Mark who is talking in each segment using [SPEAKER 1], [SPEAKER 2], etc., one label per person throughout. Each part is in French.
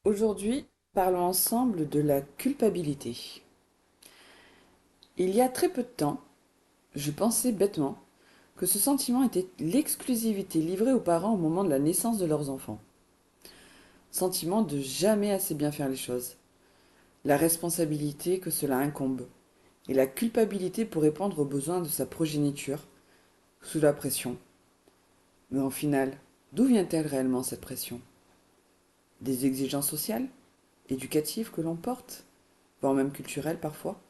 [SPEAKER 1] Aujourd'hui, parlons ensemble de la culpabilité. Il y a très peu de temps, je pensais bêtement que ce sentiment était l'exclusivité livrée aux parents au moment de la naissance de leurs enfants. Sentiment de jamais assez bien faire les choses, la responsabilité que cela incombe, et la culpabilité pour répondre aux besoins de sa progéniture, sous la pression. Mais en final, d'où vient-elle réellement cette pression? Des exigences sociales, éducatives que l'on porte, voire même culturelles parfois?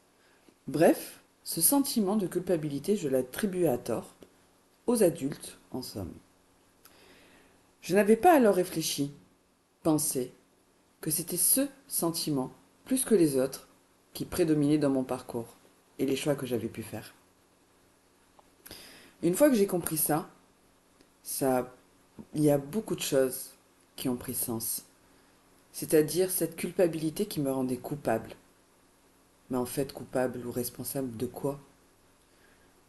[SPEAKER 1] Bref, ce sentiment de culpabilité, je l'attribuais à tort aux adultes, en somme. Je n'avais pas alors réfléchi, pensé, que c'était ce sentiment, plus que les autres, qui prédominait dans mon parcours et les choix que j'avais pu faire. Une fois que j'ai compris ça, il y a beaucoup de choses qui ont pris sens. C'est-à-dire cette culpabilité qui me rendait coupable. Mais en fait, coupable ou responsable de quoi?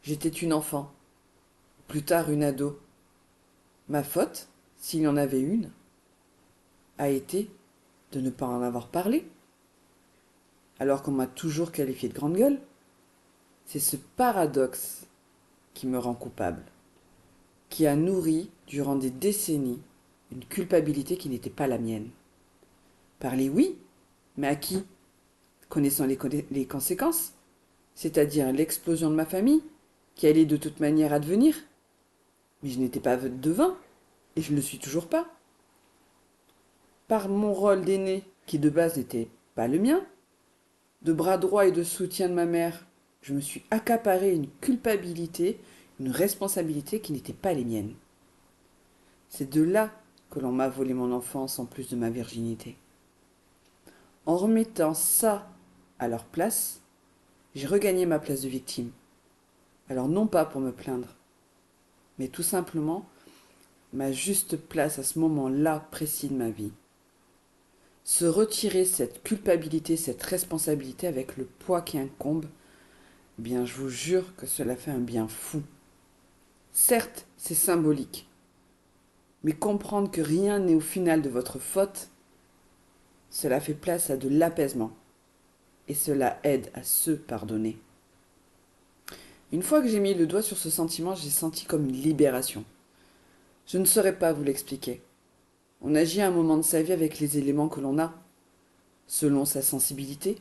[SPEAKER 1] J'étais une enfant, plus tard une ado. Ma faute, s'il y en avait une, a été de ne pas en avoir parlé, alors qu'on m'a toujours qualifié de grande gueule. C'est ce paradoxe qui me rend coupable, qui a nourri, durant des décennies, une culpabilité qui n'était pas la mienne. Parler, oui, mais à qui? Connaissant les conséquences, c'est-à-dire l'explosion de ma famille, qui allait de toute manière advenir. Mais je n'étais pas devin, et je ne le suis toujours pas. Par mon rôle d'aîné, qui de base n'était pas le mien, de bras droit et de soutien de ma mère, je me suis accaparé une culpabilité, une responsabilité qui n'était pas les miennes. C'est de là que l'on m'a volé mon enfance en plus de ma virginité. En remettant ça à leur place, j'ai regagné ma place de victime. Alors non pas pour me plaindre, mais tout simplement ma juste place à ce moment-là précis de ma vie. Se retirer cette culpabilité, cette responsabilité avec le poids qui incombe, eh bien je vous jure que cela fait un bien fou. Certes, c'est symbolique, mais comprendre que rien n'est au final de votre faute, cela fait place à de l'apaisement, et cela aide à se pardonner. Une fois que j'ai mis le doigt sur ce sentiment, j'ai senti comme une libération. Je ne saurais pas vous l'expliquer. On agit à un moment de sa vie avec les éléments que l'on a, selon sa sensibilité,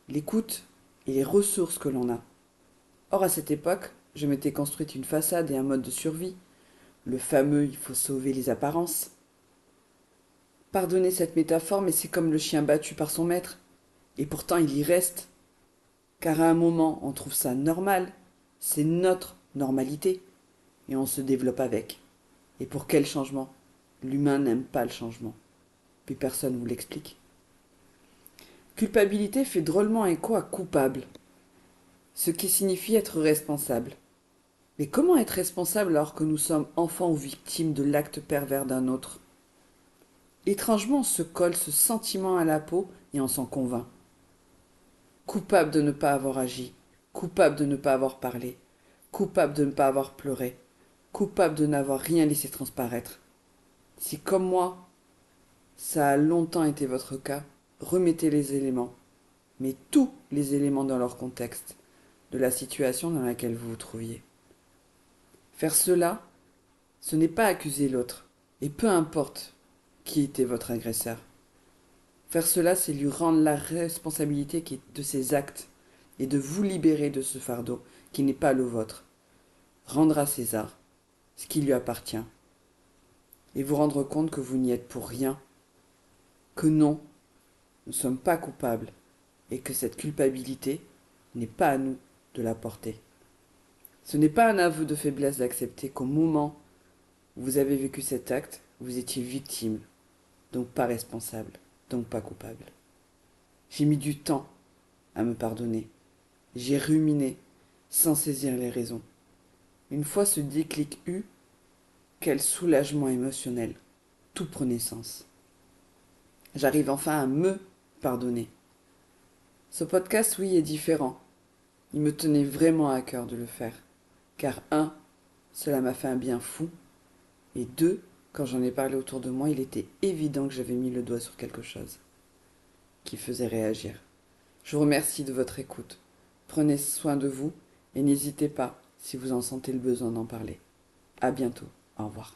[SPEAKER 1] l'écoute et les ressources que l'on a. Or, à cette époque, je m'étais construite une façade et un mode de survie, le fameux il faut sauver les apparences. Pardonnez cette métaphore, mais c'est comme le chien battu par son maître. Et pourtant il y reste. Car à un moment on trouve ça normal. C'est notre normalité. Et on se développe avec. Et pour quel changement? L'humain n'aime pas le changement. Puis personne ne vous l'explique. Culpabilité fait drôlement écho à coupable. Ce qui signifie être responsable. Mais comment être responsable alors que nous sommes enfants ou victimes de l'acte pervers d'un autre? Étrangement, on se colle ce sentiment à la peau et on s'en convainc. Coupable de ne pas avoir agi, coupable de ne pas avoir parlé, coupable de ne pas avoir pleuré, coupable de n'avoir rien laissé transparaître. Si comme moi, ça a longtemps été votre cas, remettez les éléments, mais tous les éléments dans leur contexte, de la situation dans laquelle vous vous trouviez. Faire cela, ce n'est pas accuser l'autre, et peu importe qui était votre agresseur. Faire cela, c'est lui rendre la responsabilité de ses actes et de vous libérer de ce fardeau qui n'est pas le vôtre. Rendre à César ce qui lui appartient et vous rendre compte que vous n'y êtes pour rien, que non, nous ne sommes pas coupables et que cette culpabilité n'est pas à nous de la porter. Ce n'est pas un aveu de faiblesse d'accepter qu'au moment où vous avez vécu cet acte, vous étiez victime, donc pas responsable, donc pas coupable. J'ai mis du temps à me pardonner. J'ai ruminé sans saisir les raisons. Une fois ce déclic eu, quel soulagement émotionnel. Tout prenait sens. J'arrive enfin à me pardonner. Ce podcast, oui, est différent. Il me tenait vraiment à cœur de le faire. Car un, cela m'a fait un bien fou. Et deux, Quand j'en ai parlé autour de moi, il était évident que j'avais mis le doigt sur quelque chose qui faisait réagir. Je vous remercie de votre écoute. Prenez soin de vous et n'hésitez pas, si vous en sentez le besoin, d'en parler. À bientôt. Au revoir.